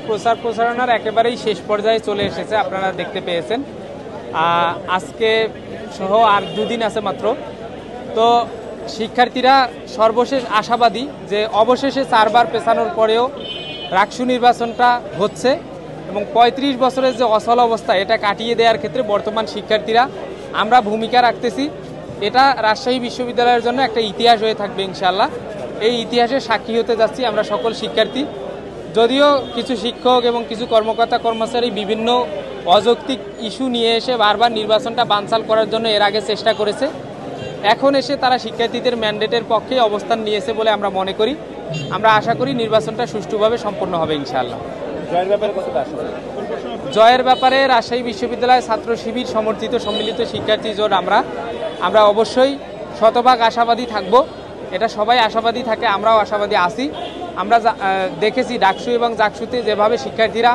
প্রচার প্রচারণার একেবারেই শেষ পর্যায়ে চলে এসেছে, আপনারা দেখতে পেয়েছেন। আজকে সহ আর দুদিন আছে মাত্র। তো শিক্ষার্থীরা সর্বশেষ আশাবাদী যে অবশেষে 4 বার পেছানোর পরেও রাকসু নির্বাচনটা হচ্ছে এবং 35 বছরের যে অচল অবস্থা এটা কাটিয়ে দেওয়ার ক্ষেত্রে বর্তমান শিক্ষার্থীরা আমরা ভূমিকা রাখতেছি। এটা রাজশাহী বিশ্ববিদ্যালয়ের জন্য একটা ইতিহাস হয়ে থাকবে ইনশাআল্লাহ। এই ইতিহাসের সাক্ষী হতে যাচ্ছি আমরা সকল শিক্ষার্থী। যদিও কিছু শিক্ষক এবং কিছু কর্মকর্তা কর্মচারী বিভিন্ন অযৌক্তিক ইস্যু নিয়ে এসে বারবার নির্বাচনটা বানচাল করার জন্য এর আগে চেষ্টা করেছে, এখন এসে তারা শিক্ষার্থীদের ম্যান্ডেটের পক্ষে অবস্থান নিয়েছে বলে আমরা মনে করি। আমরা আশা করি নির্বাচনটা সুষ্ঠুভাবে সম্পন্ন হবে ইনশাআল্লাহ। জয়ের ব্যাপারে রাজশাহী বিশ্ববিদ্যালয় ছাত্র শিবির সমর্থিত সম্মিলিত শিক্ষার্থী জোট আমরা অবশ্যই শতভাগ আশাবাদী থাকব। এটা সবাই আশাবাদী থাকে, আমরাও আশাবাদী আছি। আমরা দেখেছি ডাকসু এবং জাকসুতে যেভাবে শিক্ষার্থীরা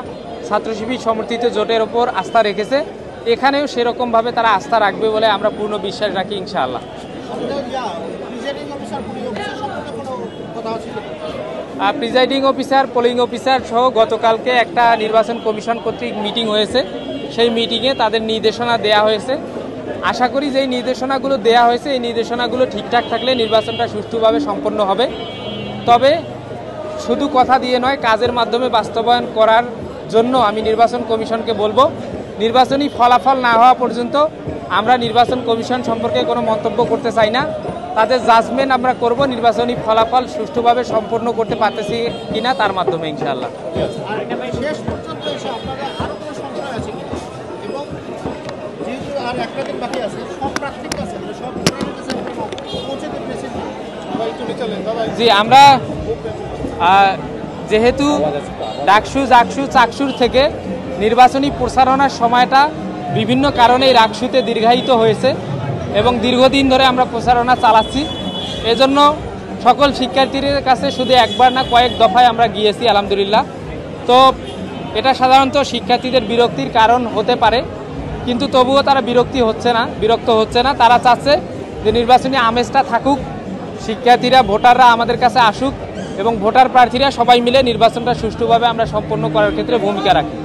ছাত্র শিবির সমর্থিত জোটের ওপর আস্থা রেখেছে, এখানেও সেরকমভাবে তারা আস্থা রাখবে বলে আমরা পূর্ণ বিশ্বাস রাখি ইনশাআল্লাহ। প্রিজাইডিং অফিসার, পোলিং অফিসার সহ গতকালকে একটা নির্বাচন কমিশন কর্তৃক মিটিং হয়েছে। সেই মিটিংয়ে তাদের নির্দেশনা দেয়া হয়েছে। আশা করি যে নির্দেশনাগুলো দেয়া হয়েছে এই নির্দেশনাগুলো ঠিকঠাক থাকলে নির্বাচনটা সুষ্ঠুভাবে সম্পন্ন হবে। তবে শুধু কথা দিয়ে নয়, কাজের মাধ্যমে বাস্তবায়ন করার জন্য আমি নির্বাচন কমিশনকে বলবো, নির্বাচনী ফলাফল না হওয়া পর্যন্ত আমরা নির্বাচন কমিশন সম্পর্কে কোনো মন্তব্য করতে চাই না। তাদের জাজমেন্ট আমরা করব নির্বাচনী ফলাফল সুষ্ঠুভাবে সম্পন্ন করতে পারতেছি কিনা তার মাধ্যমে ইনশাআল্লাহ। জি, আমরা যেহেতু ডাকসু জাকসু চাকসুর থেকে নির্বাচনী প্রচারণার সময়টা বিভিন্ন কারণে রাকসুতে দীর্ঘায়িত হয়েছে এবং দীর্ঘদিন ধরে আমরা প্রচারণা চালাচ্ছি। এজন্য সকল শিক্ষার্থীদের কাছে শুধু একবার না কয়েক দফায় আমরা গিয়েছি আলহামদুলিল্লাহ। তো এটা সাধারণত শিক্ষার্থীদের বিরক্তির কারণ হতে পারে, কিন্তু তবুও তারা বিরক্ত হচ্ছে না। তারা চাচ্ছে যে নির্বাচনী আমেজটা থাকুক, শিক্ষার্থীরা ভোটাররা আমাদের কাছে আসুক এবং ভোটার প্রার্থীরা সবাই মিলে নির্বাচনটা সুষ্ঠুভাবে আমরা সম্পন্ন করার ক্ষেত্রে ভূমিকা রাখি।